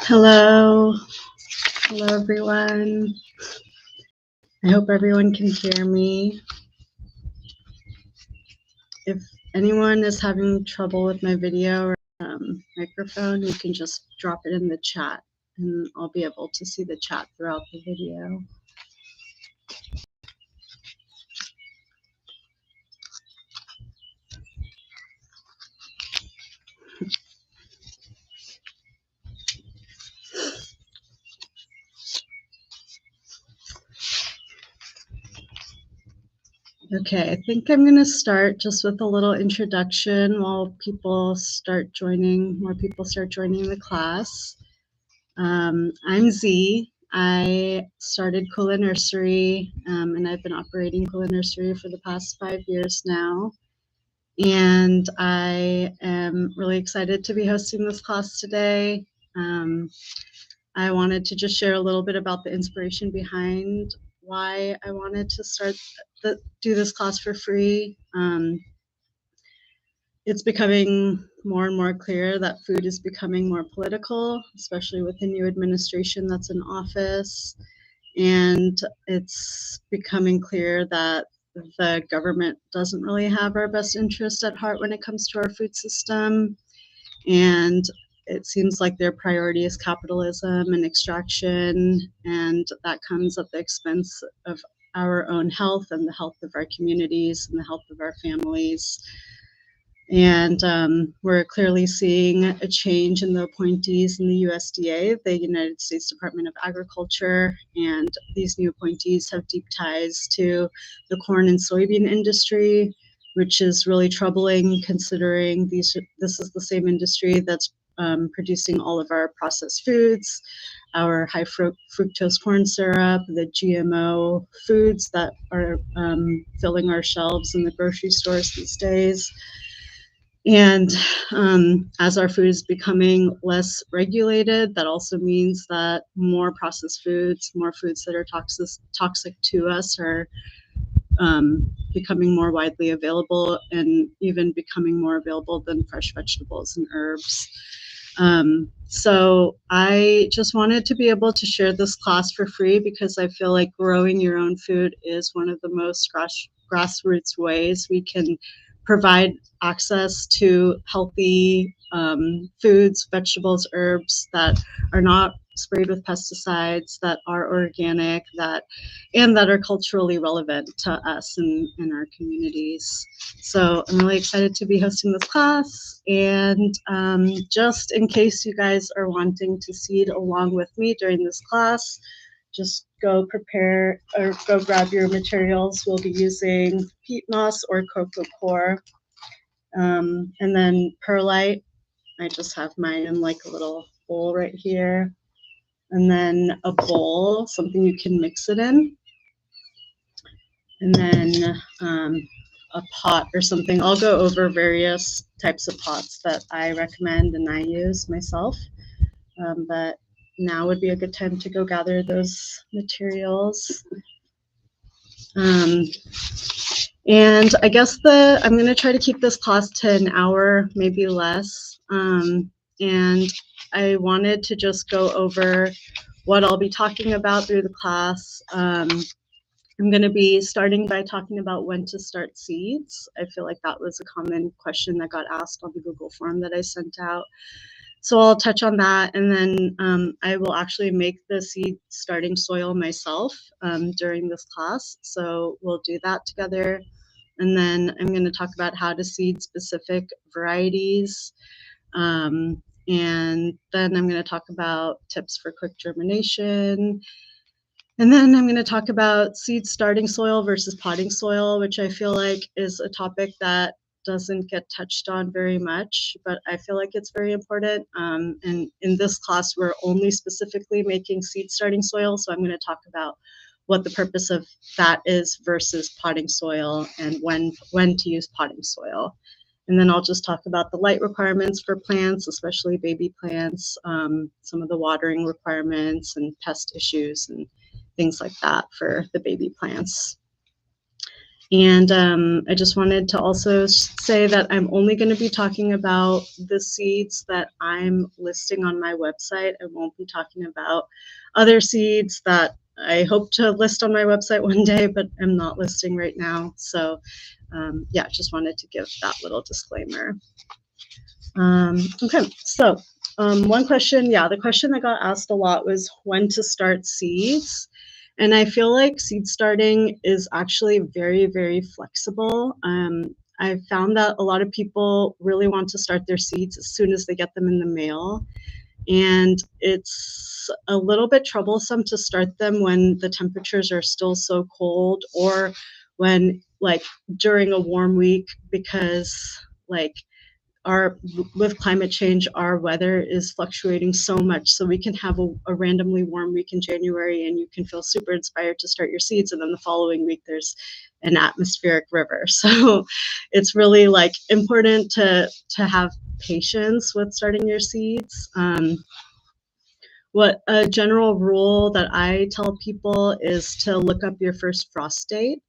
Hello, hello everyone. I hope everyone can hear me. If anyone is having trouble with my video or microphone, you can just drop it in the chat and I'll be able to see the chat throughout the video. Okay, I think I'm going to start just with a little introduction while more people start joining the class. I'm Z. I started Kula Nursery, and I've been operating Kula Nursery for the past 5 years now. And I am really excited to be hosting this class today. I wanted to just share a little bit about the inspiration behind why I wanted to do this class for free. It's becoming more and more clear that food is becoming more political, especially with the new administration that's in office. And it's becoming clear that the government doesn't really have our best interest at heart when it comes to our food system. And it seems like their priority is capitalism and extraction, and that comes at the expense of our own health and the health of our communities and the health of our families. And we're clearly seeing a change in the appointees in the USDA, the United States Department of Agriculture, and these new appointees have deep ties to the corn and soybean industry, which is really troubling considering this is the same industry that's producing all of our processed foods, our high fructose corn syrup, the GMO foods that are filling our shelves in the grocery stores these days. And as our food is becoming less regulated, that also means that more processed foods, more foods that are toxic to us are becoming more widely available and even becoming more available than fresh vegetables and herbs. So I just wanted to be able to share this class for free because I feel like growing your own food is one of the most grassroots ways we can provide access to healthy foods, vegetables, herbs that are not sprayed with pesticides, that are organic, and that are culturally relevant to us and our communities. So I'm really excited to be hosting this class. And just in case you guys are wanting to seed along with me during this class, just go prepare or go grab your materials. We'll be using peat moss or cocoa coir. And then perlite. I just have mine in like a little bowl right here. And then a bowl, something you can mix it in. And then a pot or something. I'll go over various types of pots that I recommend and I use myself. But now would be a good time to go gather those materials. And I guess I'm going to try to keep this class to an hour, maybe less. And I wanted to just go over what I'll be talking about through the class. I'm going to be starting by talking about when to start seeds. I feel like that was a common question that got asked on the Google form that I sent out. So I'll touch on that, and then I will actually make the seed starting soil myself during this class. So we'll do that together. And then I'm going to talk about how to seed specific varieties. And then I'm going to talk about tips for quick germination. And then I'm going to talk about seed starting soil versus potting soil, which I feel like is a topic that doesn't get touched on very much, but I feel like it's very important. And in this class, we're only specifically making seed starting soil. So I'm going to talk about what the purpose of that is versus potting soil and when to use potting soil. And then I'll just talk about the light requirements for plants, especially baby plants, some of the watering requirements and pest issues and things like that for the baby plants. And I just wanted to also say that I'm only going to be talking about the seeds that I'm listing on my website. I won't be talking about other seeds that I hope to list on my website one day, but I'm not listing right now. So yeah, just wanted to give that little disclaimer. Okay, so one question, the question that got asked a lot was when to start seeds. And I feel like seed starting is actually very, very flexible. I found that a lot of people really want to start their seeds as soon as they get them in the mail. And it's a little bit troublesome to start them when the temperatures are still so cold, or when like during a warm week, because like with climate change, our weather is fluctuating so much. So we can have a randomly warm week in January and you can feel super inspired to start your seeds. And then the following week, there's an atmospheric river. So it's really like important to have patience with starting your seeds. What a general rule that I tell people is to look up your first frost date.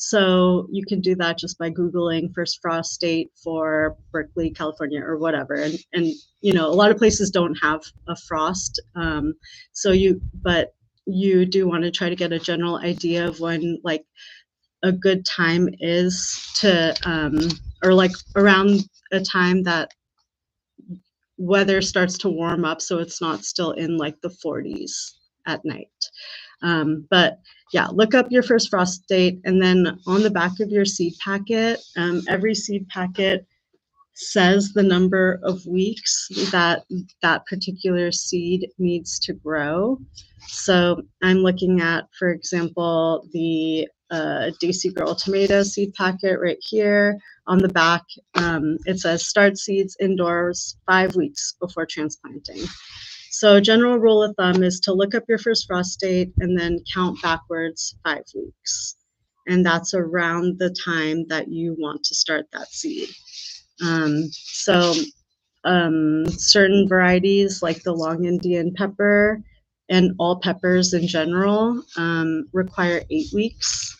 So you can do that just by Googling first frost date for Berkeley, California, or whatever. And you know, a lot of places don't have a frost. But you do want to try to get a general idea of when like a good time is to, or like around a time that weather starts to warm up, so it's not still in like the 40s at night. But yeah, look up your first frost date, and then on the back of your seed packet, every seed packet says the number of weeks that that particular seed needs to grow. So I'm looking at, for example, the Daisy Girl tomato seed packet right here. On the back, it says start seeds indoors 5 weeks before transplanting. So general rule of thumb is to look up your first frost date and then count backwards 5 weeks. And that's around the time that you want to start that seed. Certain varieties like the long Indian pepper and all peppers in general require 8 weeks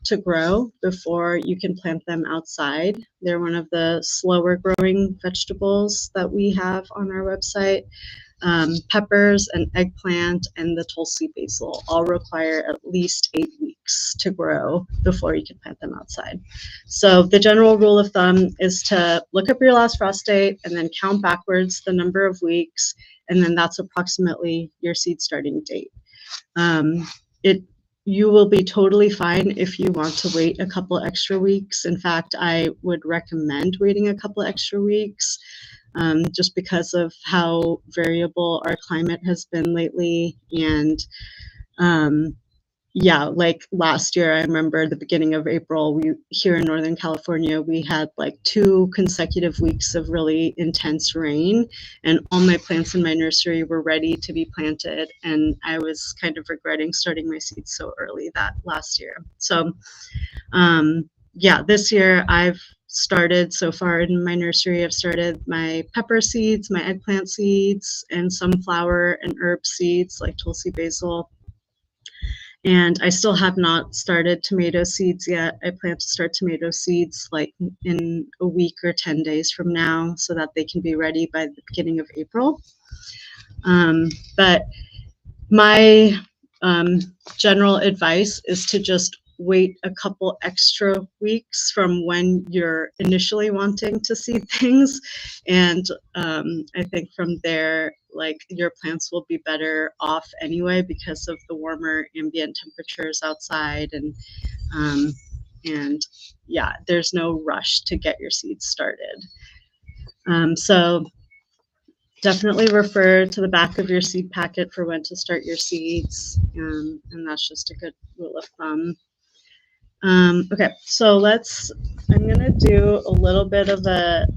to grow before you can plant them outside. They're one of the slower growing vegetables that we have on our website. Peppers and eggplant and the Tulsi basil all require at least 8 weeks to grow before you can plant them outside. So the general rule of thumb is to look up your last frost date and then count backwards the number of weeks, and then that's approximately your seed starting date. You will be totally fine if you want to wait a couple extra weeks. In fact, I would recommend waiting a couple extra weeks. Just because of how variable our climate has been lately. And yeah, like last year, I remember the beginning of April, here in Northern California, we had like 2 consecutive weeks of really intense rain, and all my plants in my nursery were ready to be planted. And I was kind of regretting starting my seeds so early that last year. So yeah, this year I've started so far in my nursery. I've started my pepper seeds, my eggplant seeds, and some flower and herb seeds like Tulsi basil. And I still have not started tomato seeds yet. I plan to start tomato seeds like in a week or 10 days from now so that they can be ready by the beginning of April. But my general advice is to just wait a couple extra weeks from when you're initially wanting to see things. And I think from there, like your plants will be better off anyway because of the warmer ambient temperatures outside. And yeah, there's no rush to get your seeds started. So definitely refer to the back of your seed packet for when to start your seeds. And that's just a good rule of thumb. Okay, so I'm gonna do a little bit of a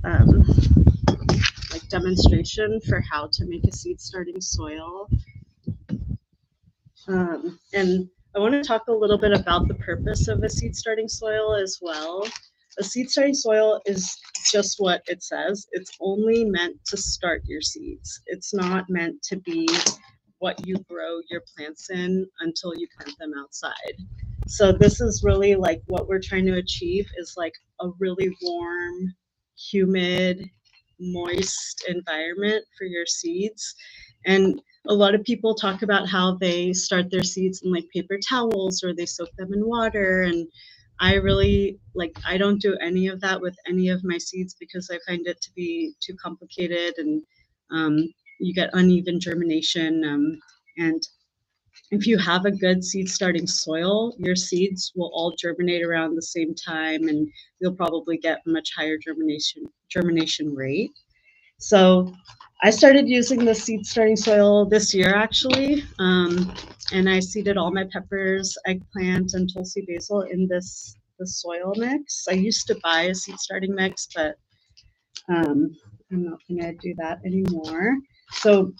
like demonstration for how to make a seed starting soil. And I want to talk a little bit about the purpose of a seed starting soil as well. A seed starting soil is just what it says. It's only meant to start your seeds. It's not meant to be what you grow your plants in until you plant them outside. So this is really like what we're trying to achieve is like a really warm, humid, moist environment for your seeds. And a lot of people talk about how they start their seeds in like paper towels or they soak them in water. And I really like, I don't do any of that with any of my seeds because I find it to be too complicated and um, you get uneven germination. And if you have a good seed starting soil, your seeds will all germinate around the same time and you'll probably get a much higher germination rate. So I started using the seed starting soil this year actually, and I seeded all my peppers, eggplant, and Tulsi basil in the soil mix. I used to buy a seed starting mix, but I'm not going to do that anymore. So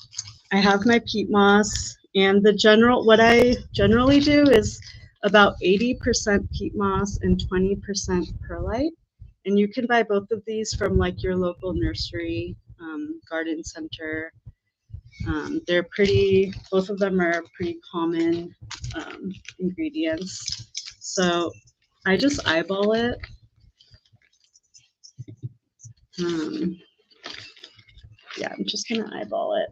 I have my peat moss, and what I generally do is about 80% peat moss and 20% perlite. And you can buy both of these from like your local nursery, garden center. Both of them are pretty common ingredients. So I just eyeball it. Yeah, I'm just gonna eyeball it.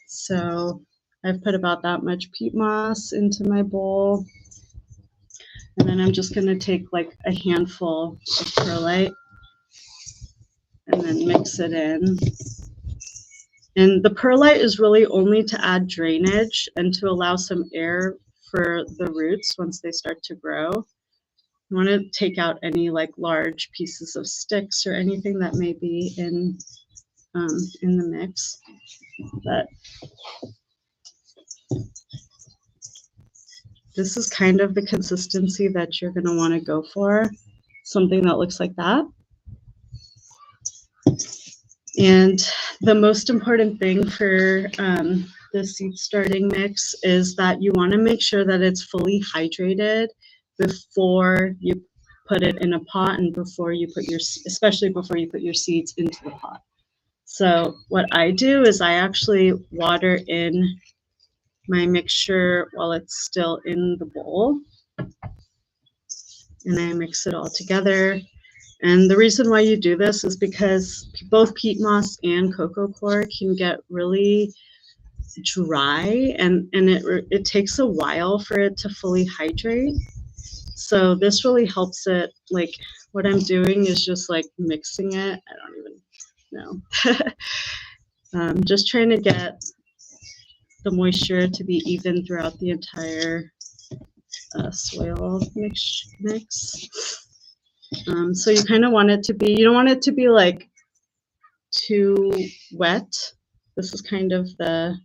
So I've put about that much peat moss into my bowl. And then I'm just going to take like a handful of perlite and then mix it in. And the perlite is really only to add drainage and to allow some air for the roots once they start to grow. You want to take out any like large pieces of sticks or anything that may be in the mix. But this is kind of the consistency that you're going to want to go for, something that looks like that. And the most important thing for the seed starting mix is that you want to make sure that it's fully hydrated before you put it in a pot and especially before you put your seeds into the pot. So what I do is I actually water in my mixture while it's still in the bowl, and I mix it all together. And the reason why you do this is because both peat moss and coco coir can get really dry, and it takes a while for it to fully hydrate. So this really helps it. Like what I'm doing is just like mixing it. I don't even know. Just trying to get the moisture to be even throughout the entire soil mix. So you kind of want it to be, you don't want it to be like too wet. This is kind of the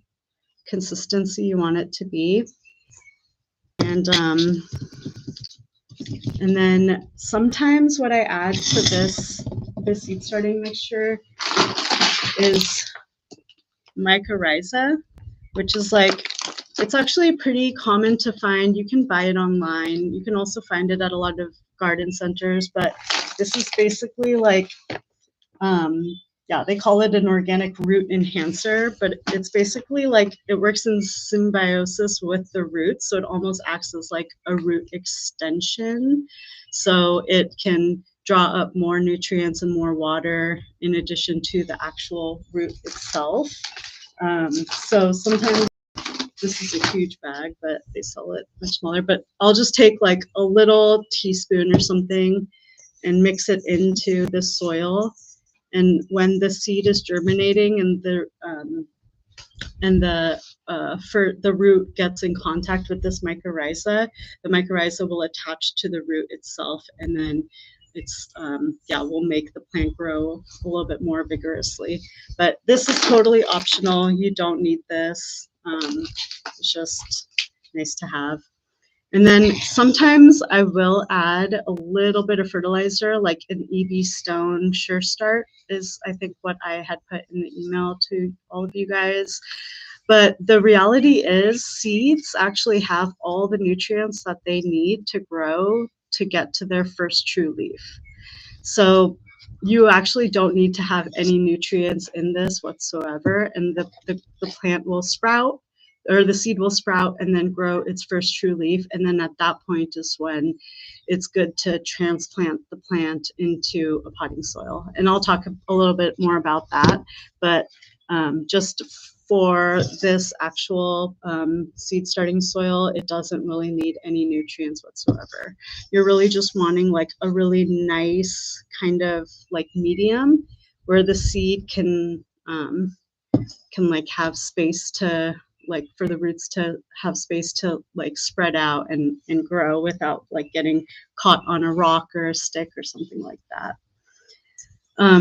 consistency you want it to be. And then sometimes what I add to this seed starting mixture is mycorrhiza, which is like, it's actually pretty common to find. You can buy it online. You can also find it at a lot of garden centers, but this is basically like, they call it an organic root enhancer, but it's basically like it works in symbiosis with the roots. So it almost acts as like a root extension. So it can draw up more nutrients and more water in addition to the actual root itself. So sometimes this is a huge bag, but they sell it much smaller. But I'll just take like a little teaspoon or something and mix it into the soil. And when the seed is germinating and the root gets in contact with this mycorrhiza, the mycorrhiza will attach to the root itself, and then will make the plant grow a little bit more vigorously. But this is totally optional. You don't need this. It's just nice to have. And then sometimes I will add a little bit of fertilizer, like an EB Stone Sure Start is, I think, what I had put in the email to all of you guys. But the reality is seeds actually have all the nutrients that they need to grow to get to their first true leaf. So you actually don't need to have any nutrients in this whatsoever, and the plant will sprout or the seed will sprout and then grow its first true leaf. And then at that point is when it's good to transplant the plant into a potting soil. And I'll talk a little bit more about that. But just for this actual seed starting soil, it doesn't really need any nutrients whatsoever. You're really just wanting like a really nice kind of like medium where the seed can like have space to like for the roots to have space to like spread out and grow without like getting caught on a rock or a stick or something like that.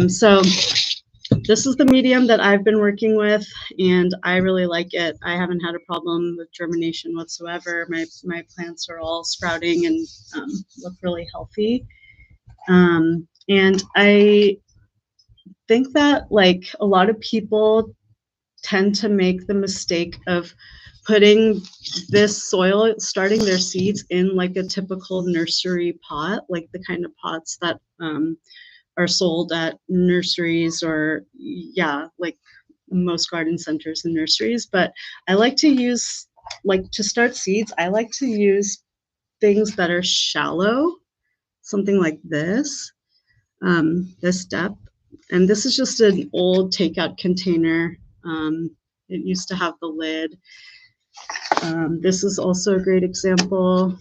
So this is the medium that I've been working with, and I really like it. I haven't had a problem with germination whatsoever. My plants are all sprouting and look really healthy. And I think that like a lot of people tend to make the mistake of putting this soil, starting their seeds in like a typical nursery pot, like the kind of pots that are sold at nurseries or like most garden centers and nurseries. But I like to use, like to start seeds, I like to use things that are shallow, something like this, this depth. And this is just an old takeout container. It used to have the lid. This is also a great example,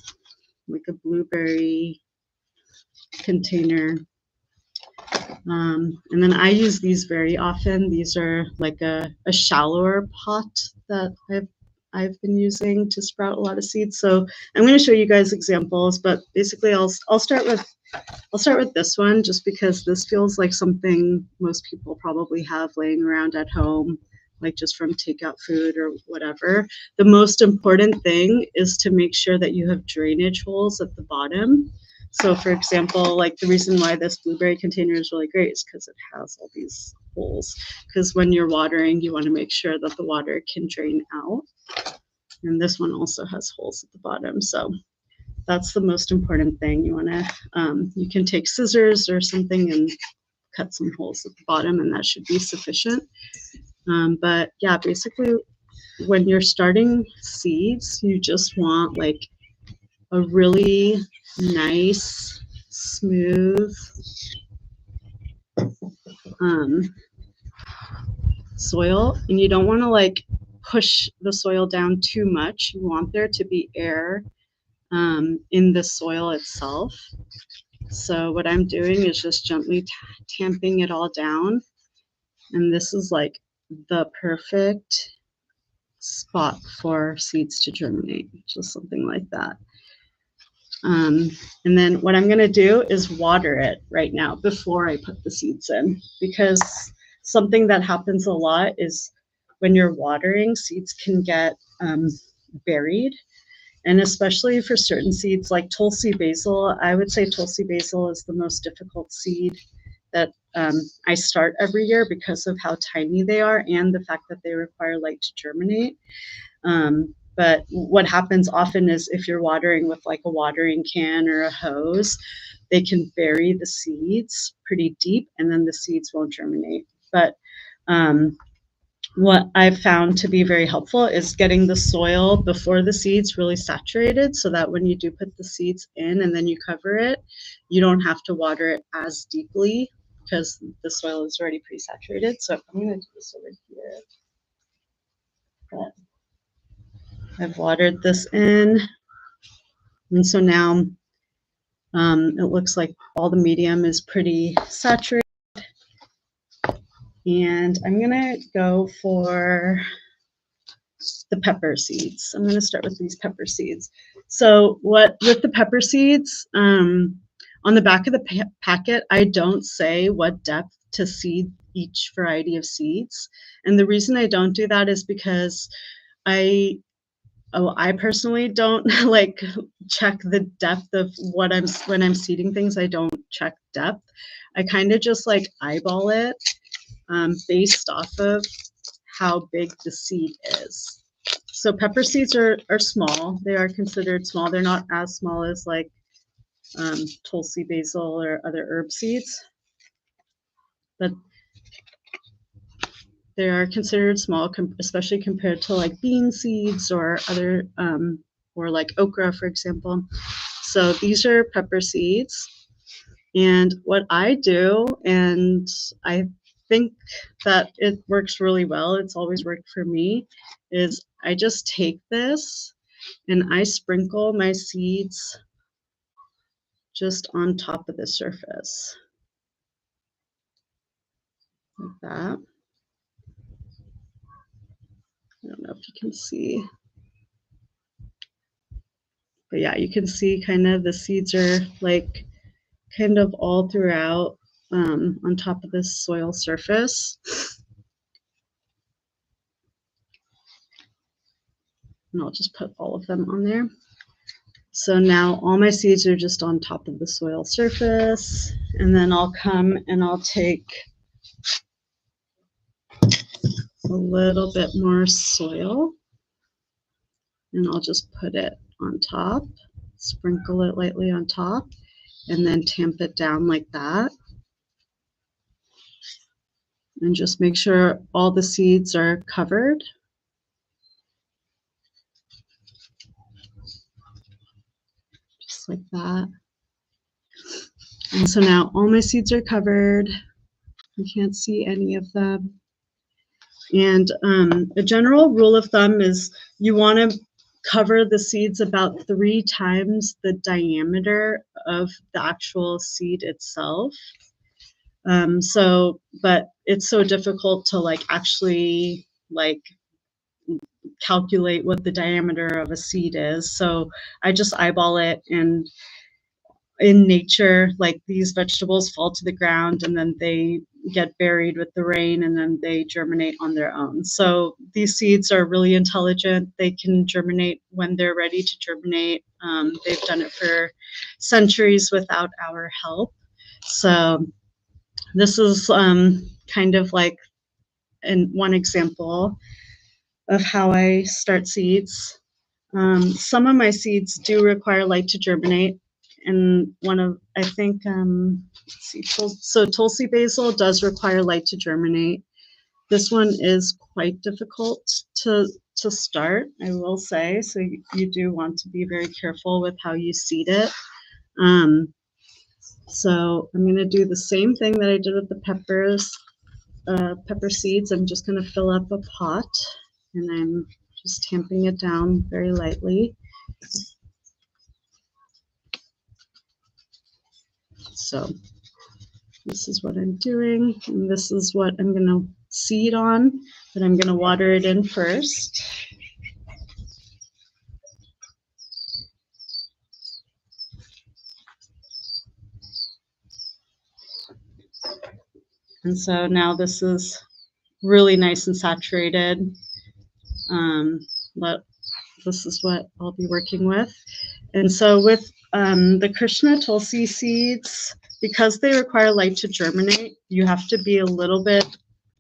like a blueberry container. And then I use these very often. These are like a shallower pot that I've been using to sprout a lot of seeds. So I'm going to show you guys examples, but basically I'll start with this one just because this feels like something most people probably have laying around at home, like just from takeout food or whatever. The most important thing is to make sure that you have drainage holes at the bottom. So for example, like the reason why this blueberry container is really great is because it has all these holes. Because when you're watering, you want to make sure that the water can drain out. And this one also has holes at the bottom. So that's the most important thing. You want to, you can take scissors or something and cut some holes at the bottom, and that should be sufficient. But yeah, basically when you're starting seeds, you just want like a really nice, smooth soil, and you don't want to like push the soil down too much. You want there to be air in the soil itself. So what I'm doing is just gently tamping it all down, and this is like the perfect spot for seeds to germinate, just something like that. And then what I'm going to do is water it right now before I put the seeds in, because something that happens a lot is when you're watering, seeds can get buried. And especially for certain seeds like Tulsi basil, I would say Tulsi basil is the most difficult seed that I start every year because of how tiny they are and the fact that they require light to germinate. But what happens often is if you're watering with like a watering can or a hose, they can bury the seeds pretty deep and then the seeds won't germinate. But what I've found to be very helpful is getting the soil before the seeds really saturated so that when you do put the seeds in and then you cover it, you don't have to water it as deeply because the soil is already pretty saturated. So I'm going to do this over here. But I've watered this in, and so now it looks like all the medium is pretty saturated. And I'm gonna go for the pepper seeds. I'm gonna start with these pepper seeds. So with the pepper seeds, on the back of the packet, I don't say what depth to seed each variety of seeds. And the reason I don't do that is because I personally don't like check the depth of when I'm seeding things. I don't check depth. I kind of just like eyeball it based off of how big the seed is. So pepper seeds are small. They are considered small. They're not as small as like Tulsi basil or other herb seeds, but they are considered small, especially compared to like bean seeds or other, or like okra, for example. So these are pepper seeds. And what I do, and I think that it works really well, it's always worked for me, is I just take this and I sprinkle my seeds just on top of the surface, like that. I don't know if you can see, but yeah, you can see kind of the seeds are like kind of all throughout on top of this soil surface. And I'll just put all of them on there. So now all my seeds are just on top of the soil surface, and then I'll come and I'll take a little bit more soil and I'll just put it on top, sprinkle it lightly on top, and then tamp it down like that. And just make sure all the seeds are covered. Just like that. And so now all my seeds are covered. You can't see any of them. And a general rule of thumb is you want to cover the seeds about 3 times the diameter of the actual seed itself. But it's so difficult to like actually like calculate what the diameter of a seed is. So I just eyeball it, and in nature, like these vegetables fall to the ground and then they get buried with the rain and then they germinate on their own. So these seeds are really intelligent. They can germinate when they're ready to germinate. They've done it for centuries without our help. So this is kind of like one example of how I start seeds. Some of my seeds do require light to germinate. And I think, let's see, so Tulsi basil does require light to germinate. This one is quite difficult to start, I will say. So you do want to be very careful with how you seed it. So I'm going to do the same thing that I did with the pepper seeds. I'm just going to fill up a pot, and I'm just tamping it down very lightly. So this is what I'm doing, and this is what I'm going to seed on, but I'm going to water it in first. And so now this is really nice and saturated. But this is what I'll be working with. And so with the Krishna Tulsi seeds, because they require light to germinate, you have to be a little bit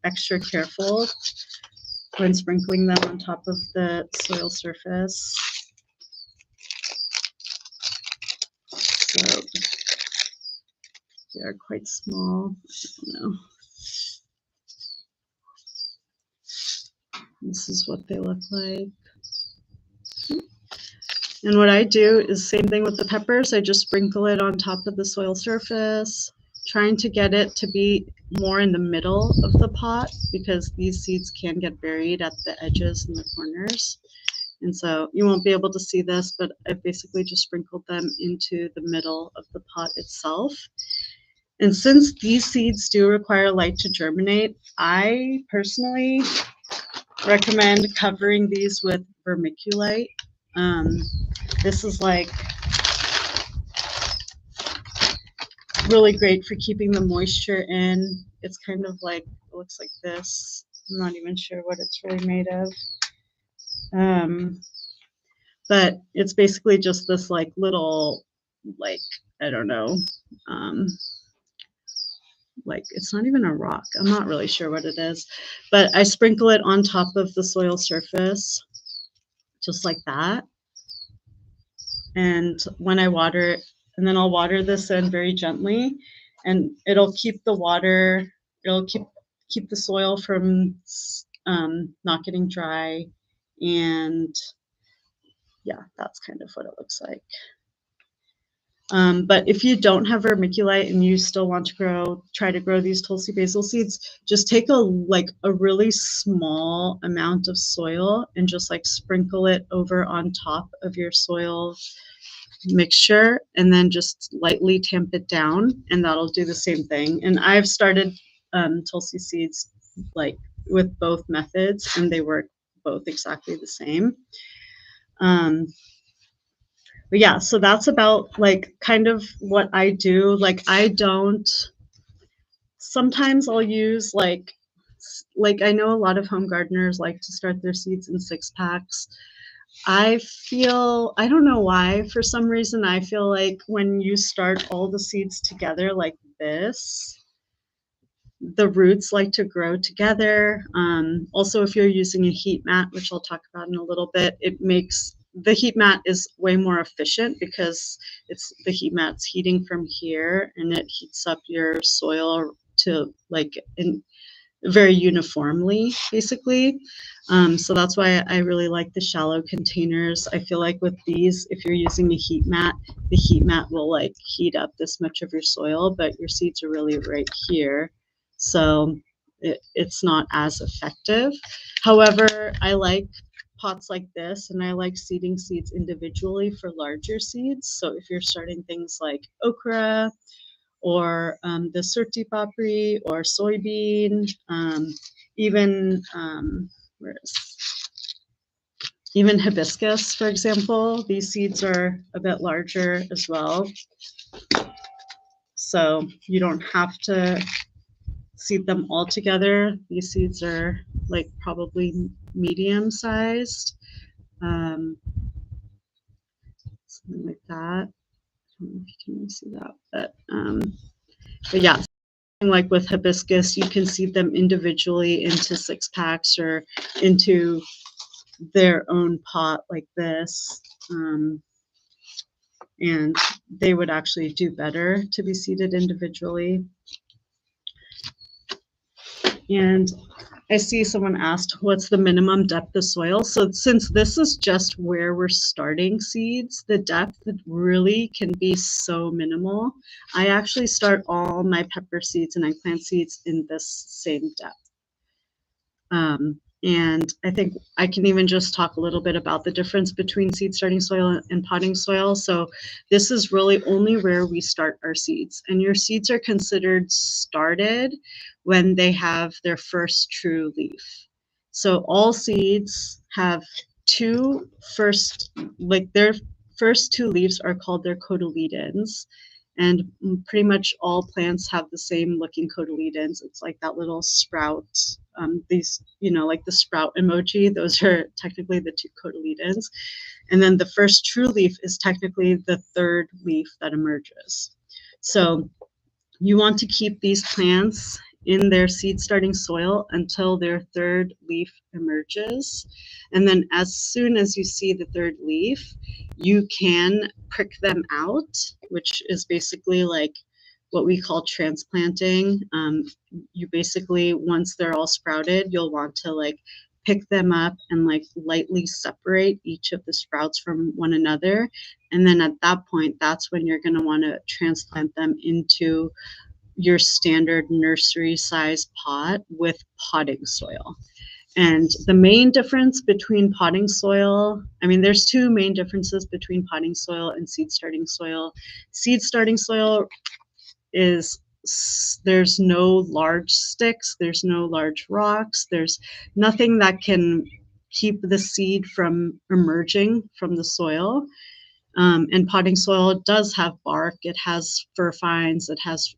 extra careful when sprinkling them on top of the soil surface. So they are quite small. I don't know. This is what they look like. And what I do is same thing with the peppers. I just sprinkle it on top of the soil surface, trying to get it to be more in the middle of the pot, because these seeds can get buried at the edges and the corners. And so you won't be able to see this, but I basically just sprinkled them into the middle of the pot itself. And since these seeds do require light to germinate, I personally recommend covering these with vermiculite. This is like really great for keeping the moisture in. It's kind of like, it looks like this. I'm not even sure what it's really made of. But it's basically just this like little, like, I don't know, like it's not even a rock. I'm not really sure what it is, but I sprinkle it on top of the soil surface, just like that. And when I water it, and then I'll water this in very gently, and it'll keep the water, it'll keep keep the soil from not getting dry. And yeah, that's kind of what it looks like. But if you don't have vermiculite and you still want to try to grow these Tulsi basil seeds, just take a really small amount of soil and just like sprinkle it over on top of your soil mixture, and then just lightly tamp it down, and that'll do the same thing. And I've started Tulsi seeds like with both methods, and they work both exactly the same. But yeah, so that's about like kind of what I do. Like sometimes I'll use like I know a lot of home gardeners like to start their seeds in 6-packs. I don't know why, for some reason, I feel like when you start all the seeds together like this, the roots like to grow together. Also, if you're using a heat mat, which I'll talk about in a little bit, the heat mat is way more efficient because the heat mat's heating from here, and it heats up your soil to like very uniformly, basically. So that's why I really like the shallow containers. I feel like with these, if you're using a heat mat, the heat mat will like heat up this much of your soil, but your seeds are really right here. So it's not as effective. However, I like pots like this, and I like seeding seeds individually for larger seeds. So if you're starting things like okra, or the surti papri, or soybean, even even hibiscus, for example. These seeds are a bit larger as well, so you don't have to seed them all together. These seeds are like probably medium sized, something like that. I don't know if you can really see that, but yeah, like with hibiscus, you can seed them individually into 6-packs or into their own pot like this, and they would actually do better to be seeded individually. And I see someone asked, what's the minimum depth of soil? So since this is just where we're starting seeds, the depth really can be so minimal. I actually start all my pepper seeds and eggplant seeds in this same depth. And I think I can even just talk a little bit about the difference between seed starting soil and potting soil. So this is really only where we start our seeds, and your seeds are considered started when they have their first true leaf. So all seeds have their first two leaves are called their cotyledons. And pretty much all plants have the same looking cotyledons. It's like that little sprout. These, like the sprout emoji, those are technically the two cotyledons. And then the first true leaf is technically the third leaf that emerges. So you want to keep these plants in their seed starting soil until their third leaf emerges. And then as soon as you see the third leaf, you can prick them out, which is basically like what we call transplanting. You basically, once they're all sprouted, you'll want to like pick them up and like lightly separate each of the sprouts from one another. And then at that point, that's when you're going to want to transplant them into your standard nursery size pot with potting soil. And the main difference between potting soil, there's two main differences between potting soil and seed starting soil. Seed starting soil is there's no large sticks, there's no large rocks, there's nothing that can keep the seed from emerging from the soil. And potting soil does have bark, it has fir fines, it has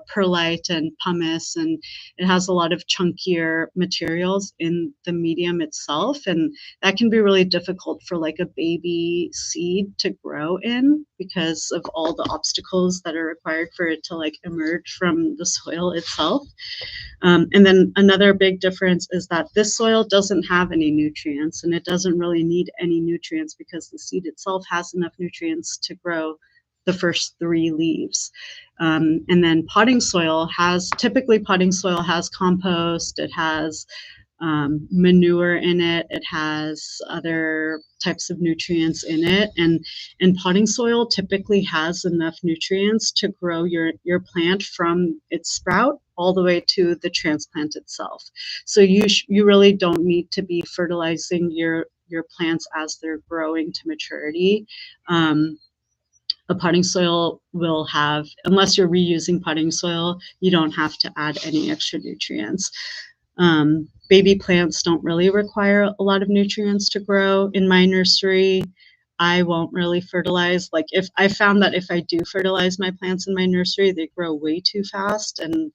perlite and pumice, and it has a lot of chunkier materials in the medium itself, and that can be really difficult for like a baby seed to grow in because of all the obstacles that are required for it to like emerge from the soil itself. And then another big difference is that this soil doesn't have any nutrients, and it doesn't really need any nutrients because the seed itself has enough nutrients to grow the first 3 leaves. And then typically potting soil has compost, it has manure in it, it has other types of nutrients in it, and potting soil typically has enough nutrients to grow your plant from its sprout all the way to the transplant itself. So you really don't need to be fertilizing your plants as they're growing to maturity. A potting soil will have, unless you're reusing potting soil, you don't have to add any extra nutrients. Baby plants don't really require a lot of nutrients to grow. In my nursery, I won't really fertilize. Like, if I found that if I do fertilize my plants in my nursery, they grow way too fast, and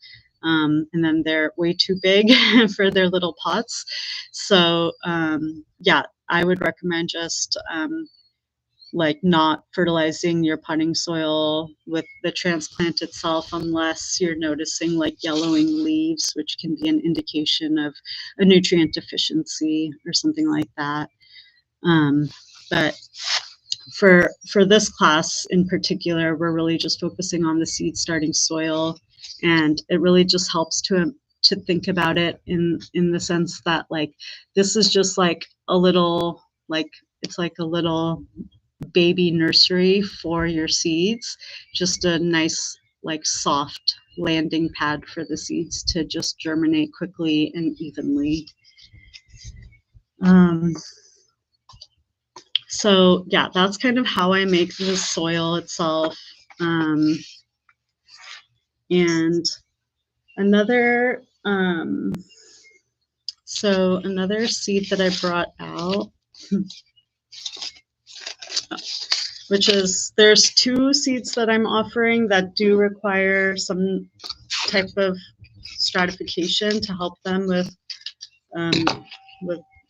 then they're way too big for their little pots. So yeah, I would recommend just like not fertilizing your potting soil with the transplant itself unless you're noticing like yellowing leaves, which can be an indication of a nutrient deficiency or something like that. But for this class in particular, we're really just focusing on the seed starting soil, and it really just helps to think about it in the sense that like this is just like a little, like it's like a little baby nursery for your seeds, just a nice like soft landing pad for the seeds to just germinate quickly and evenly. So yeah, that's kind of how I make the soil itself. And another another seed that I brought out, which is, there's 2 seeds that I'm offering that do require some type of stratification to help them with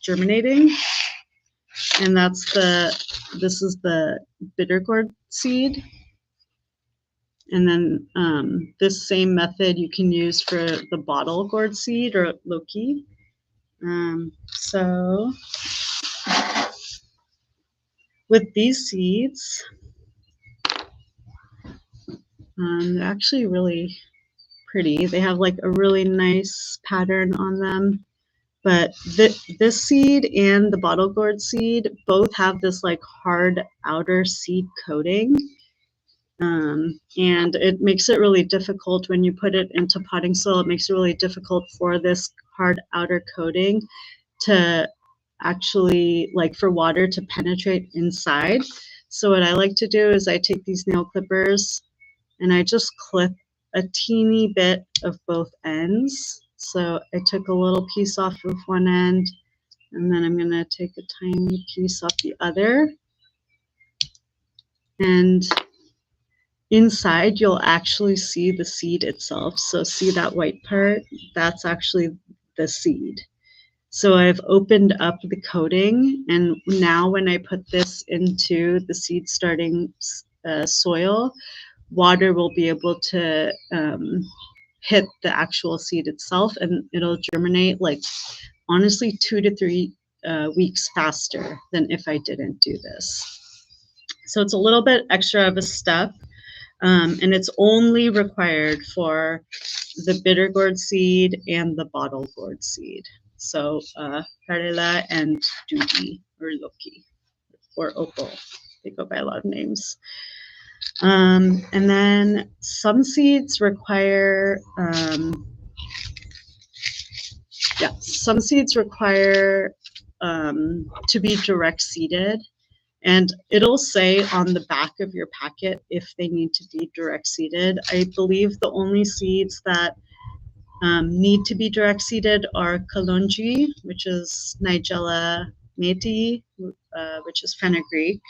germinating, and this is the bitter gourd seed, and then this same method you can use for the bottle gourd seed or Loki. So with these seeds, they're actually really pretty. They have like a really nice pattern on them. But this seed and the bottle gourd seed both have this like hard outer seed coating. And it makes it really difficult when you put it into potting soil. It makes it really difficult for this hard outer coating to actually, like, for water to penetrate inside. So what I like to do is I take these nail clippers and I just clip a teeny bit of both ends. So I took a little piece off of one end, and then I'm going to take a tiny piece off the other. And inside, you'll actually see the seed itself. So see that white part? That's actually the seed. So I've opened up the coating, and now when I put this into the seed starting soil, water will be able to hit the actual seed itself, and it'll germinate like honestly 2 to 3 weeks faster than if I didn't do this. So it's a little bit extra of a step, and it's only required for the bitter gourd seed and the bottle gourd seed. So Karela and Dudi, or Loki, or Opal. They go by a lot of names. And then some seeds require, some seeds require to be direct seeded, and it'll say on the back of your packet if they need to be direct seeded. I believe the only seeds that need to be direct seeded are Kalonji, which is Nigella Métis, which is fenugreek.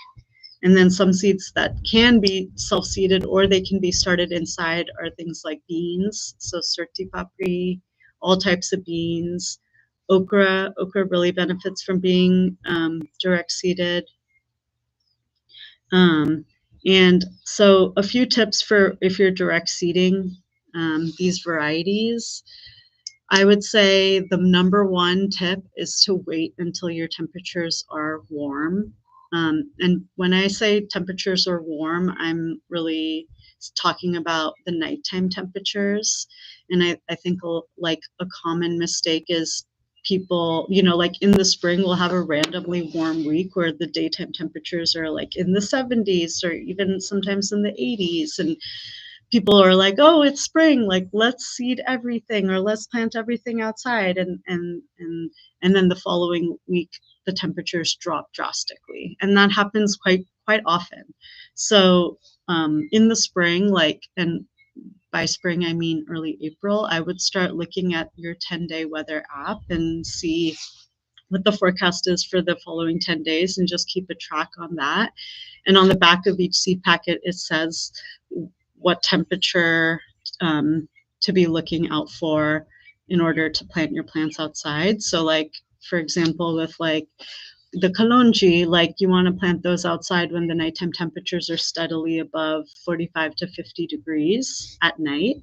And then some seeds that can be self-seeded or they can be started inside are things like beans, so surti papri, all types of beans. Okra really benefits from being direct seeded. And so a few tips for if you're direct seeding these varieties. I would say the number 1 tip is to wait until your temperatures are warm. And when I say temperatures are warm, I'm really talking about the nighttime temperatures. And I think like a common mistake is people, like in the spring, we'll have a randomly warm week where the daytime temperatures are like in the 70s or even sometimes in the 80s. And people are like, oh, it's spring, like let's seed everything or let's plant everything outside, and then the following week the temperatures drop drastically, and that happens quite often. So in the spring, like, and by spring I mean early April, I would start looking at your 10-day weather app and see what the forecast is for the following 10 days and just keep a track on that. And on the back of each seed packet, it says what temperature to be looking out for in order to plant your plants outside. So like, for example, with like the kalonji, like you want to plant those outside when the nighttime temperatures are steadily above 45 to 50 degrees at night.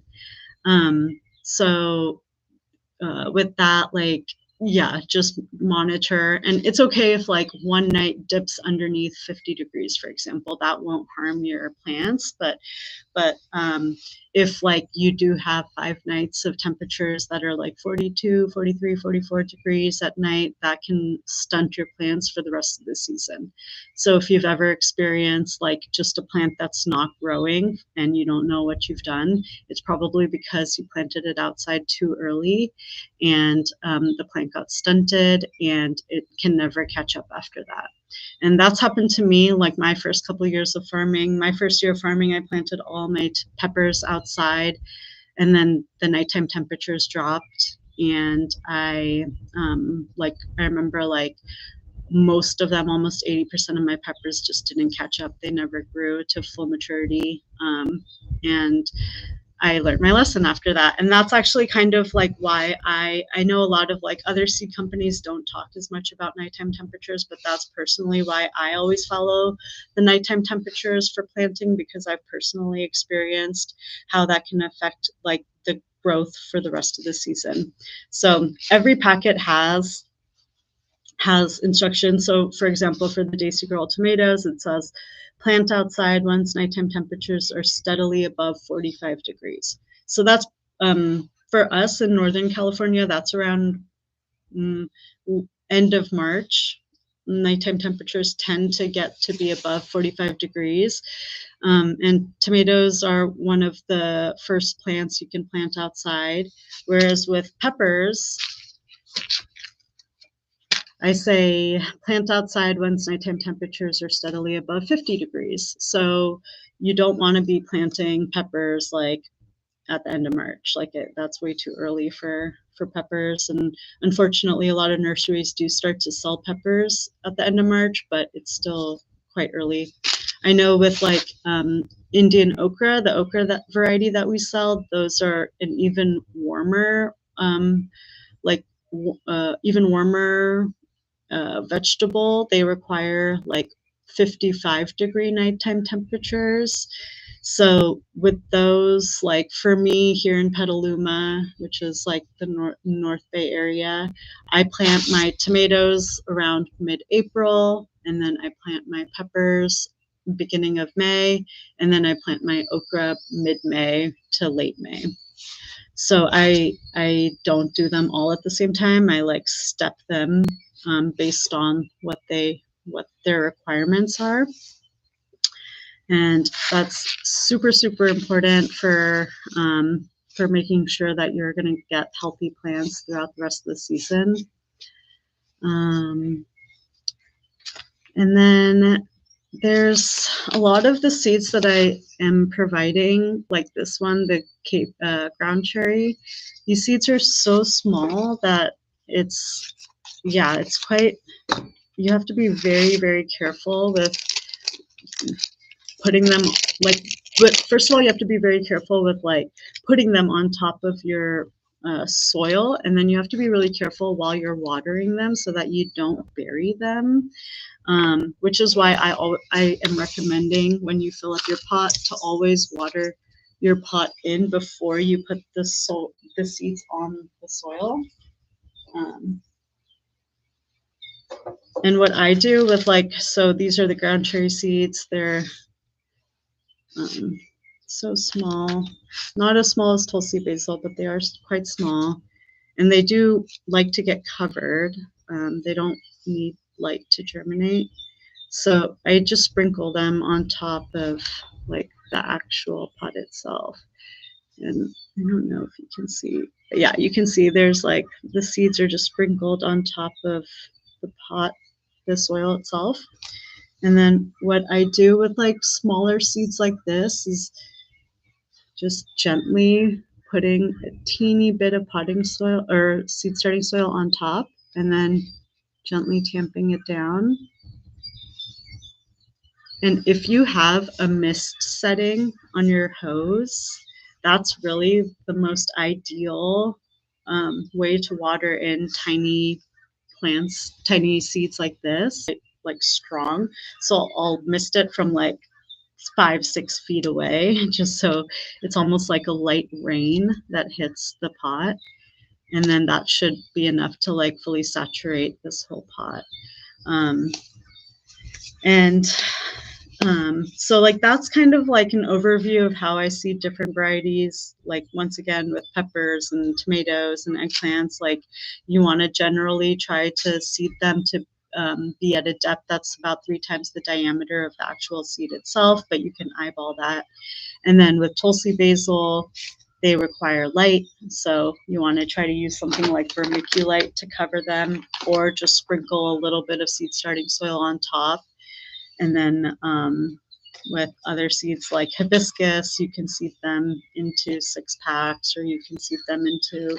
So with that, like, yeah, just monitor. And it's okay if like one night dips underneath 50 degrees, for example, that won't harm your plants. But if like you do have 5 nights of temperatures that are like 42, 43, 44 degrees at night, that can stunt your plants for the rest of the season. So if you've ever experienced like just a plant that's not growing and you don't know what you've done, it's probably because you planted it outside too early and the plant got stunted and it can never catch up after that. And that's happened to me, like my first couple of years of farming. My first year of farming, I planted all my peppers outside, and then the nighttime temperatures dropped. And I remember like most of them, almost 80% of my peppers just didn't catch up. They never grew to full maturity. And I learned my lesson after that. And that's actually kind of like why I know a lot of like other seed companies don't talk as much about nighttime temperatures, but that's personally why I always follow the nighttime temperatures for planting, because I've personally experienced how that can affect like the growth for the rest of the season. So every packet has instructions. So for example, for the Daisy Girl tomatoes, it says plant outside once nighttime temperatures are steadily above 45 degrees. So that's for us in Northern California, that's around end of March. Nighttime temperatures tend to get to be above 45 degrees. And tomatoes are one of the first plants you can plant outside. Whereas with peppers, I say plant outside once nighttime temperatures are steadily above 50 degrees. So you don't want to be planting peppers like at the end of March. Like that's way too early for peppers. And unfortunately, a lot of nurseries do start to sell peppers at the end of March, but it's still quite early. I know with like Indian okra, the okra that variety that we sell, those are an even warmer, even warmer vegetable. They require like 55-degree nighttime temperatures. So with those, like for me here in Petaluma, which is like the North Bay area, I plant my tomatoes around mid-April, and then I plant my peppers beginning of May, and then I plant my okra mid-May to late May. So I don't do them all at the same time. I like step them based on what their requirements are. And that's super, super important for making sure that you're going to get healthy plants throughout the rest of the season. And then there's a lot of the seeds that I am providing, like this one, the Cape ground cherry. These seeds are so small that it's quite, you have to be very, very careful with putting them, like, but first of all, you have to be very careful with like putting them on top of your soil, and then you have to be really careful while you're watering them so that you don't bury them. Which is why I am recommending when you fill up your pot to always water your pot in before you put the seeds on the soil. And what I do with like, so these are the ground cherry seeds. They're so small, not as small as Tulsi basil, but they are quite small. And they do like to get covered. They don't need light to germinate. So I just sprinkle them on top of like the actual pot itself. And I don't know if you can see. Yeah, you can see there's like the seeds are just sprinkled on top of the pot, the soil itself. And then what I do with like smaller seeds like this is just gently putting a teeny bit of potting soil or seed starting soil on top, and then gently tamping it down. And if you have a mist setting on your hose, that's really the most ideal way to water in tiny plants, tiny seeds like this, like strong. So I'll mist it from like 5-6 feet away, just so it's almost like a light rain that hits the pot. And then that should be enough to like fully saturate this whole pot. And so like that's kind of like an overview of how I see different varieties. Like once again with peppers and tomatoes and eggplants, like you want to generally try to seed them to be at a depth that's about 3 times the diameter of the actual seed itself, but you can eyeball that. And then with Tulsi basil, they require light, so you want to try to use something like vermiculite to cover them, or just sprinkle a little bit of seed starting soil on top. And then with other seeds like hibiscus, you can seed them into 6-packs, or you can seed them into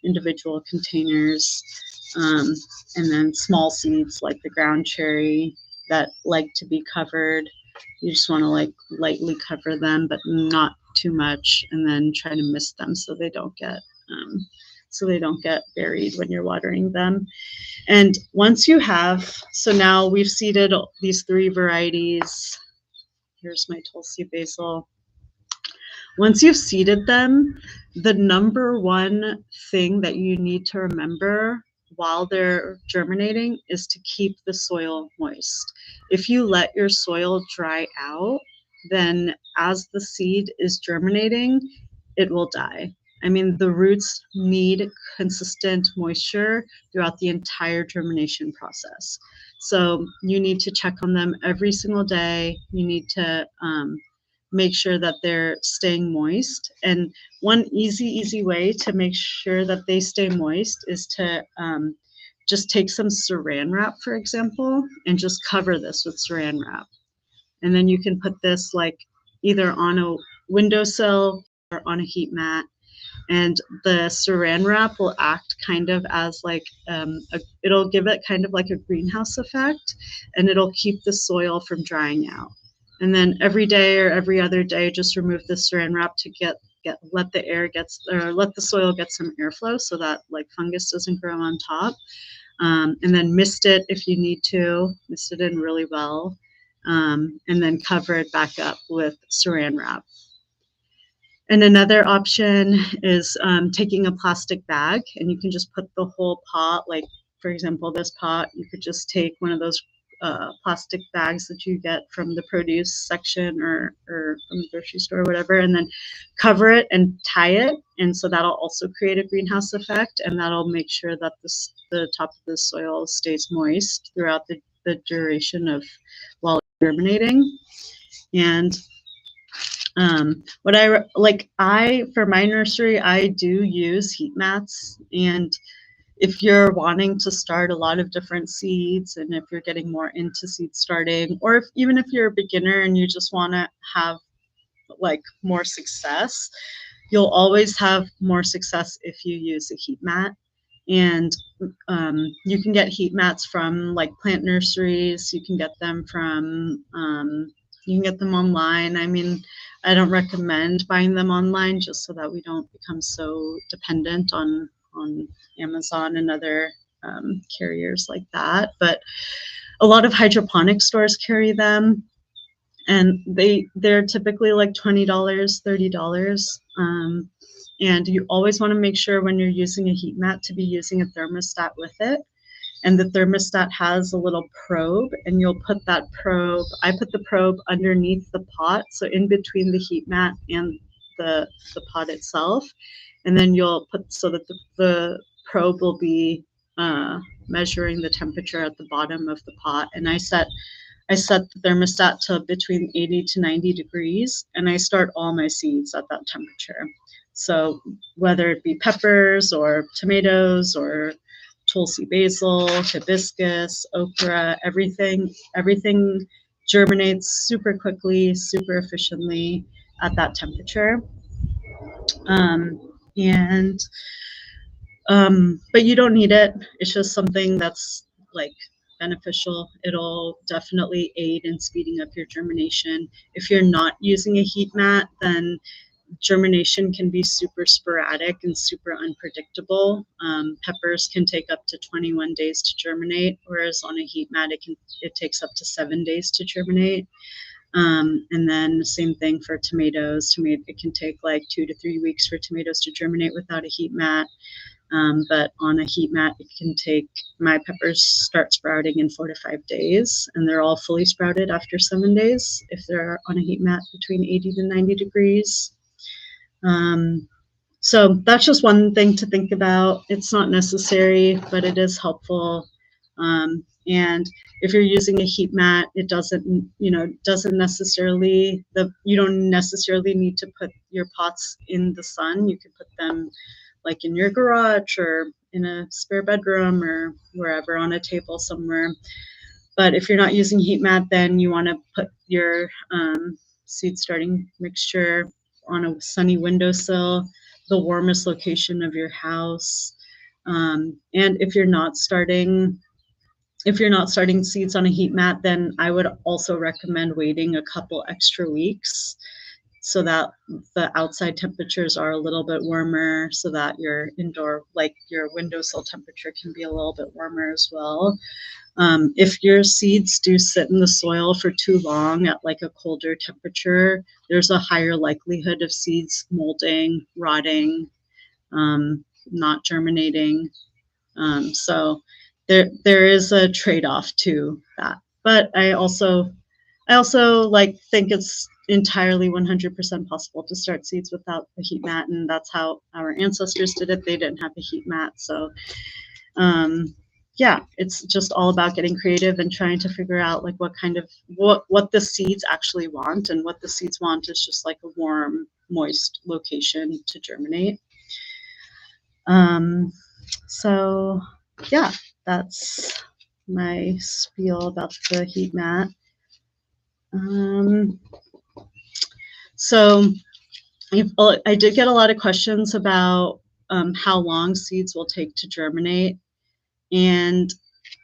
individual containers. And then small seeds like the ground cherry that like to be covered, you just want to like lightly cover them, but not too much, and then try to mist them so they don't get buried when you're watering them. And once you have, so now we've seeded these 3 varieties. Here's my Tulsi basil. Once you've seeded them, the number one thing that you need to remember while they're germinating is to keep the soil moist. If you let your soil dry out, then as the seed is germinating, it will die. I mean, the roots need consistent moisture throughout the entire germination process. So you need to check on them every single day. You need to make sure that they're staying moist. And one easy way to make sure that they stay moist is to just take some saran wrap, for example, and just cover this with saran wrap. And then you can put this like either on a windowsill or on a heat mat. And the saran wrap will act kind of as like, it'll give it kind of like a greenhouse effect, and it'll keep the soil from drying out. And then every day or every other day, just remove the saran wrap to let the soil get some airflow so that like fungus doesn't grow on top. And then mist it if you need to, mist it in really well, and then cover it back up with saran wrap. And another option is taking a plastic bag, and you can just put the whole pot, like for example, this pot, you could just take one of those plastic bags that you get from the produce section or from the grocery store or whatever, and then cover it and tie it. And so that'll also create a greenhouse effect, and that'll make sure that the top of the soil stays moist throughout the duration of while germinating. And for my nursery, I do use heat mats. And if you're wanting to start a lot of different seeds, and if you're getting more into seed starting, or even if you're a beginner and you just want to have like more success, you'll always have more success if you use a heat mat. And you can get heat mats from like plant nurseries. You can get them online. I mean, I don't recommend buying them online, just so that we don't become so dependent on Amazon and other carriers like that. But a lot of hydroponic stores carry them, and they're typically like $20, $30. And you always want to make sure when you're using a heat mat to be using a thermostat with it. and the thermostat has a little probe, and you'll put that probe, I put the probe underneath the pot, so in between the heat mat and the pot itself, and then you'll put so that the probe will be measuring the temperature at the bottom of the pot. And I set the thermostat to between 80 to 90 degrees, and I start all my seeds at that temperature. So whether it be peppers or tomatoes or tulsi basil, hibiscus, okra, everything germinates super quickly, super efficiently at that temperature. And but you don't need it. It's just something that's like beneficial. It'll definitely aid in speeding up your germination. If you're not using a heat mat, then germination can be super sporadic and super unpredictable. Peppers can take up to 21 days to germinate, whereas on a heat mat, it takes up to 7 days to germinate. And then same thing for tomatoes. It can take like 2 to 3 weeks for tomatoes to germinate without a heat mat. But on a heat mat, it can take, my peppers start sprouting in 4 to 5 days, and they're all fully sprouted after 7 days if they're on a heat mat between 80 to 90 degrees. So that's just one thing to think about. It's not necessary, but it is helpful. And if you're using a heat mat, it doesn't necessarily, you don't necessarily need to put your pots in the sun. You can put them like in your garage or in a spare bedroom or wherever on a table somewhere. But if you're not using heat mat, then you want to put your seed starting mixture on a sunny windowsill, the warmest location of your house. And if you're not starting seeds on a heat mat, then I would also recommend waiting a couple extra weeks so that the outside temperatures are a little bit warmer, so that your indoor, like your windowsill temperature, can be a little bit warmer as well. If your seeds do sit in the soil for too long at like a colder temperature, there's a higher likelihood of seeds molding, rotting, not germinating. So there is a trade-off to that. But I also like think it's entirely 100% possible to start seeds without a heat mat, and that's how our ancestors did it. They didn't have a heat mat, so yeah, it's just all about getting creative and trying to figure out like what the seeds actually want, and what the seeds want is just like a warm, moist location to germinate. So yeah, that's my spiel about the heat mat. So I did get a lot of questions about how long seeds will take to germinate. And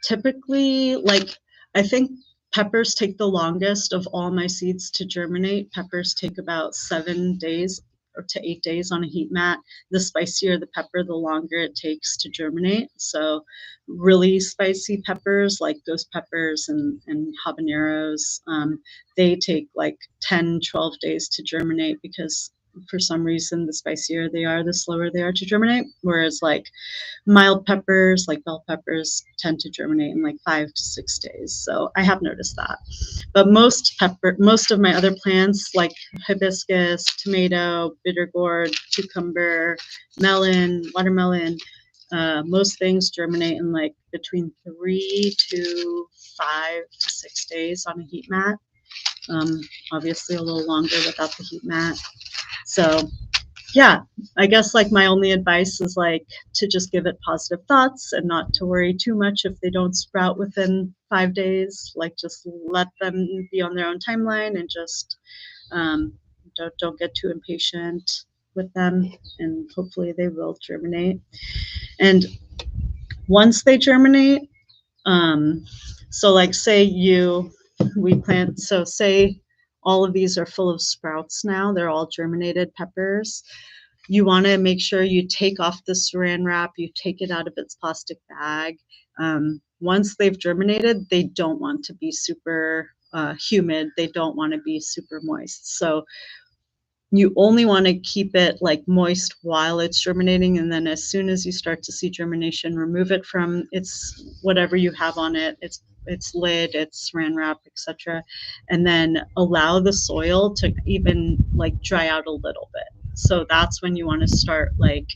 typically, like, I think peppers take the longest of all my seeds to germinate. Peppers take about 7 days or to 8 days on a heat mat. The spicier the pepper, the longer it takes to germinate. So really spicy peppers like ghost peppers and habaneros, they take like 10, 12 days to germinate, because for some reason, the spicier they are, the slower they are to germinate. Whereas like mild peppers, like bell peppers, tend to germinate in like 5 to 6 days. So I have noticed that. But most of my other plants, like hibiscus, tomato, bitter gourd, cucumber, melon, watermelon, most things germinate in like between 3 to 5 to 6 days on a heat mat. Obviously a little longer without the heat mat. So yeah, I guess like my only advice is like to just give it positive thoughts and not to worry too much if they don't sprout within 5 days. Like just let them be on their own timeline, and just don't get too impatient with them, and hopefully they will germinate. And once they germinate, so like say say all of these are full of sprouts now, they're all germinated peppers. You want to make sure you take off the saran wrap, you take it out of its plastic bag. Once they've germinated, they don't want to be super humid. They don't want to be super moist. So you only want to keep it like moist while it's germinating, and then as soon as you start to see germination, remove it from its whatever you have on it, its lid, its saran wrap, etc., and then allow the soil to even like dry out a little bit. So that's when you want to start like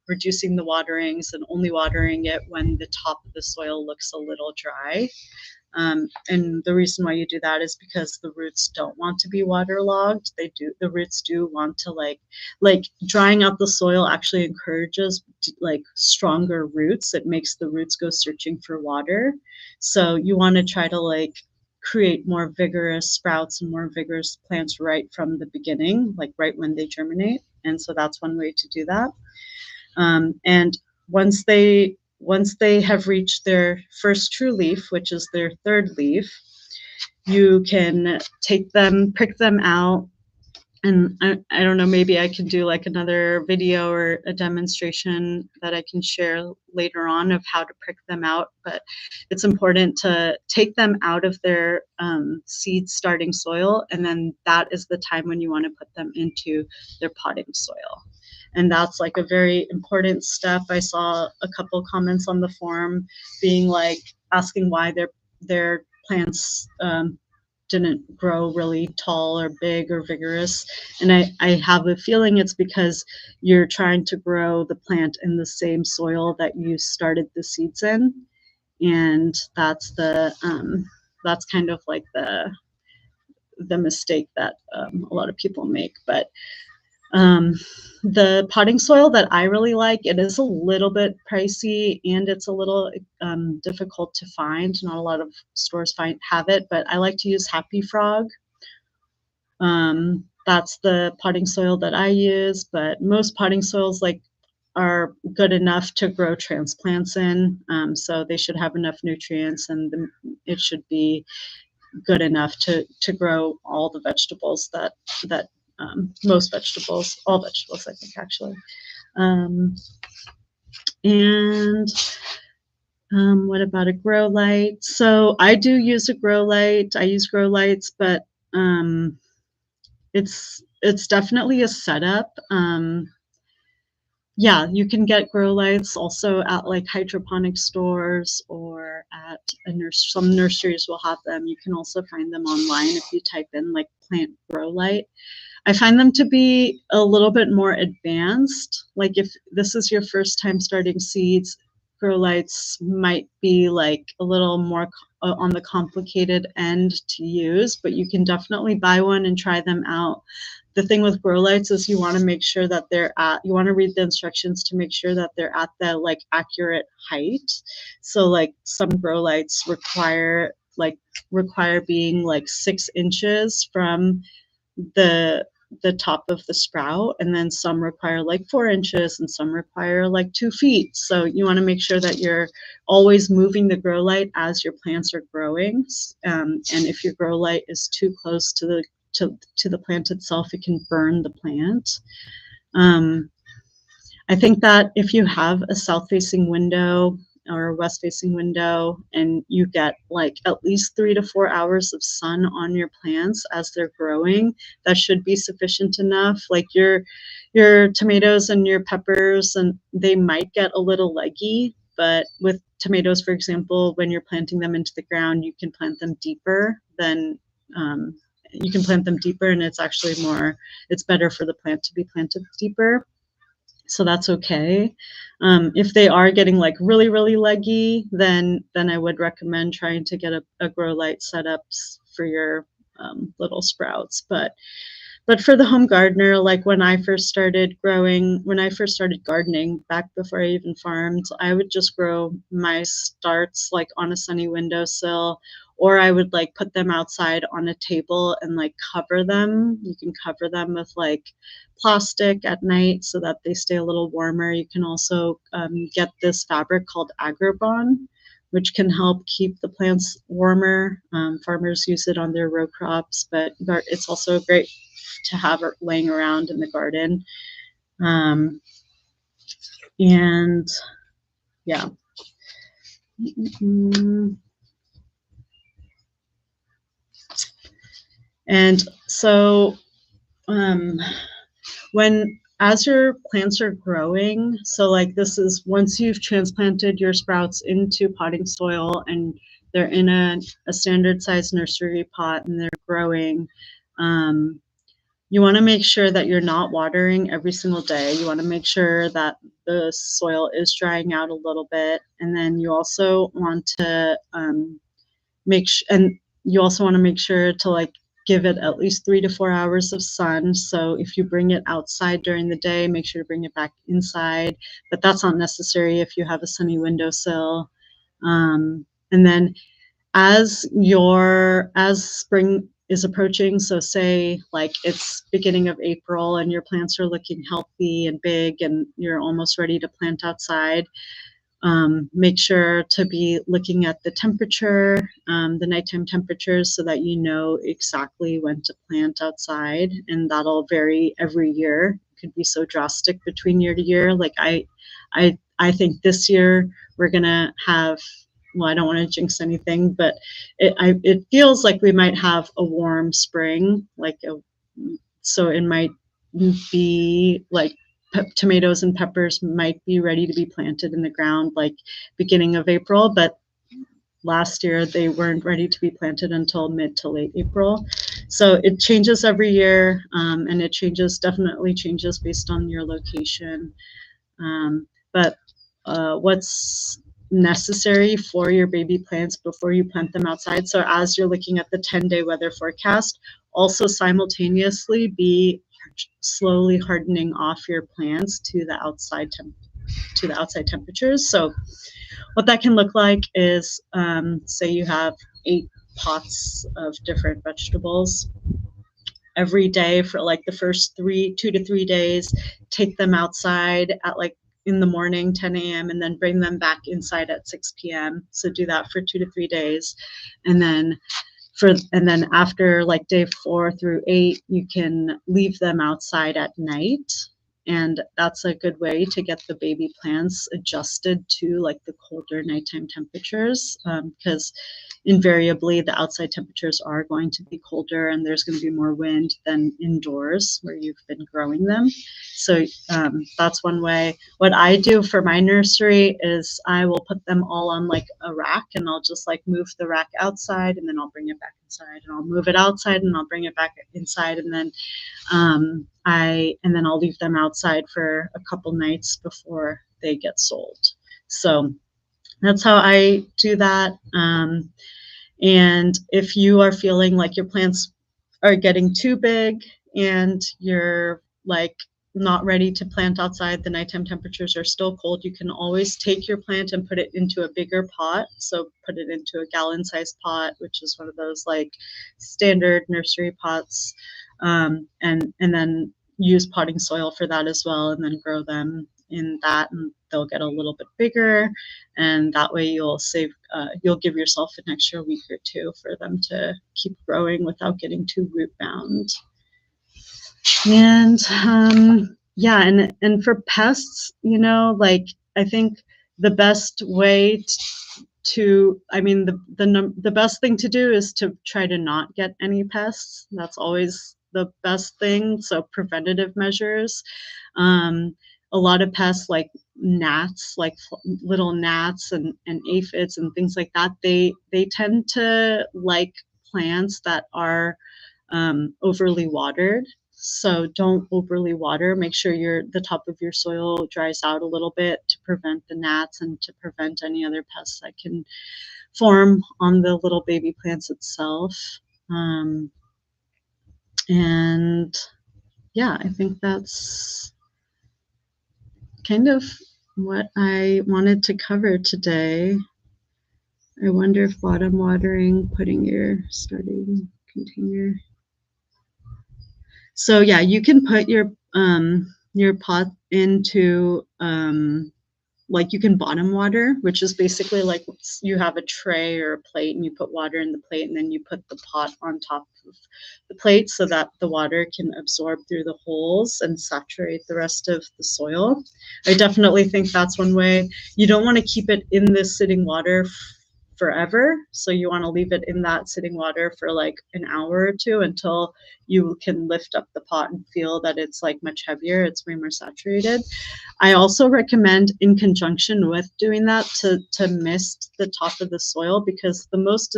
reducing the waterings and only watering it when the top of the soil looks a little dry. And the reason why you do that is because the roots don't want to be waterlogged. The roots do want to like drying out the soil actually encourages like stronger roots. It makes the roots go searching for water. So you want to try to like create more vigorous sprouts and more vigorous plants right from the beginning, like right when they germinate. And so that's one way to do that. And once they have reached their first true leaf, which is their third leaf, you can take them, prick them out. And I don't know, maybe I can do like another video or a demonstration that I can share later on of how to prick them out. But it's important to take them out of their seed starting soil. And then that is the time when you want to put them into their potting soil. And that's like a very important step. I saw a couple comments on the forum being like asking why their plants didn't grow really tall or big or vigorous. And I have a feeling it's because you're trying to grow the plant in the same soil that you started the seeds in. And that's kind of like the mistake that a lot of people make. But the potting soil that I really like, it is a little bit pricey and it's a little difficult to find. Not a lot of stores have it, but I like to use Happy Frog. That's the potting soil that I use, but most potting soils are good enough to grow transplants in. So they should have enough nutrients, and it should be good enough to grow all the vegetables that most vegetables, all vegetables, I think, actually. And what about a grow light? So I do use a grow light. I use grow lights, but it's definitely a setup. Yeah, you can get grow lights also at like hydroponic stores or at some nurseries will have them. You can also find them online if you type in like plant grow light. I find them to be a little bit more advanced. Like if this is your first time starting seeds, grow lights might be like a little more on the complicated end to use, but you can definitely buy one and try them out. The thing with grow lights is you want to make sure that you want to read the instructions to make sure that they're at the like accurate height. So like some grow lights require being like 6 inches from the top of the sprout, and then some require like 4 inches and some require like 2 feet. So you want to make sure that you're always moving the grow light as your plants are growing. And if your grow light is too close to the plant itself, it can burn the plant. I think that if you have a south-facing window or a west-facing window and you get like at least 3 to 4 hours of sun on your plants as they're growing, that should be sufficient enough. Like your tomatoes and your peppers, and they might get a little leggy, but with tomatoes, for example, when you're planting them into the ground, you can plant them deeper and it's better for the plant to be planted deeper. So that's okay. If they are getting like really, really leggy, then I would recommend trying to get a grow light setups for your little sprouts. But for the home gardener, like when I first started gardening back before I even farmed, I would just grow my starts like on a sunny windowsill, or I would like put them outside on a table and like cover them. You can cover them with like plastic at night so that they stay a little warmer. You can also get this fabric called Agribon, which can help keep the plants warmer. Farmers use it on their row crops, but it's also great to have it laying around in the garden. And yeah. And so when as your plants are growing, so like this is once you've transplanted your sprouts into potting soil and they're in a standard size nursery pot and they're growing, you want to make sure that you're not watering every single day. You want to make sure that the soil is drying out a little bit, and then you also want to you also want to make sure to like give it at least 3 to 4 hours of sun. So if you bring it outside during the day, make sure to bring it back inside. But that's not necessary if you have a sunny windowsill. And then as spring is approaching, so say like it's beginning of April and your plants are looking healthy and big and you're almost ready to plant outside, make sure to be looking at the temperature, the nighttime temperatures, so that you know exactly when to plant outside, and that'll vary every year. It could be so drastic between year to year. Like I think this year we're gonna have. Well, I don't want to jinx anything, but it feels like we might have a warm spring, so it might be like tomatoes and peppers might be ready to be planted in the ground like beginning of April, but last year they weren't ready to be planted until mid to late April. So it changes every year, and it definitely changes based on your location. But what's necessary for your baby plants before you plant them outside? So as you're looking at the 10-day weather forecast, also simultaneously be slowly hardening off your plants to the outside temperatures. So what that can look like is, say you have 8 pots of different vegetables. Every day for like the first 2 to 3 days, take them outside at like in the morning, 10 a.m., and then bring them back inside at 6 p.m. So do that for 2 to 3 days. And then after like day 4 through 8, you can leave them outside at night. And that's a good way to get the baby plants adjusted to like the colder nighttime temperatures, because invariably the outside temperatures are going to be colder and there's going to be more wind than indoors where you've been growing them. So that's one way. What I do for my nursery is I will put them all on like a rack, and I'll just like move the rack outside and then I'll bring it back inside, and I'll move it outside and I'll bring it back inside, and then I'll leave them outside for a couple nights before they get sold. So that's how I do that. And if you are feeling like your plants are getting too big and you're like not ready to plant outside, the nighttime temperatures are still cold, you can always take your plant and put it into a bigger pot. So put it into a gallon-sized pot, which is one of those like standard nursery pots, and then use potting soil for that as well, and then grow them in that, and they'll get a little bit bigger, and that way you'll give yourself an extra week or 2 for them to keep growing without getting too root bound. And and for pests, like I think the best way the best thing to do is to try to not get any pests. That's always the best thing. So preventative measures. A lot of pests like gnats, like little gnats and aphids and things like that, they tend to like plants that are overly watered. So don't overly water. Make sure the top of your soil dries out a little bit to prevent the gnats and to prevent any other pests that can form on the little baby plants itself. And yeah, I think that's kind of what I wanted to cover today. I wonder if bottom watering, putting your starting container. So yeah, you can put your pot into like you can bottom water, which is basically like you have a tray or a plate and you put water in the plate and then you put the pot on top of the plate so that the water can absorb through the holes and saturate the rest of the soil. I definitely think that's one way. You don't want to keep it in the sitting water forever. So you want to leave it in that sitting water for like an hour or two until you can lift up the pot and feel that it's like much heavier. It's way more saturated. I also recommend, in conjunction with doing that, to mist the top of the soil, because the most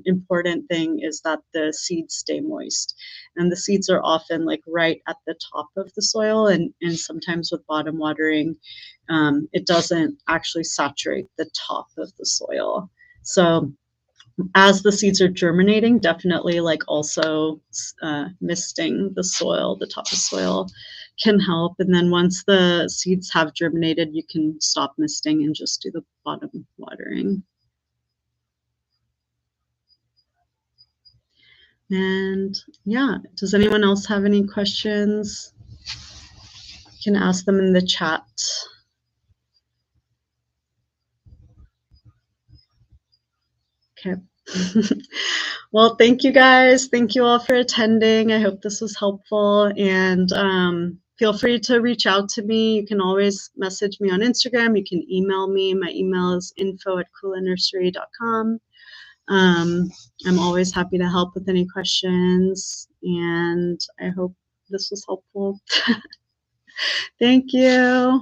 important thing is that the seeds stay moist. And the seeds are often like right at the top of the soil, and sometimes with bottom watering, it doesn't actually saturate the top of the soil. So as the seeds are germinating, definitely like also misting the soil, the top of soil can help. And then once the seeds have germinated, you can stop misting and just do the bottom watering. And yeah, does anyone else have any questions? You can ask them in the chat. Okay. Well, thank you guys. Thank you all for attending. I hope this was helpful. And feel free to reach out to me. You can always message me on Instagram. You can email me. My email is info@kulanursery.com. I'm always happy to help with any questions. And I hope this was helpful. Thank you.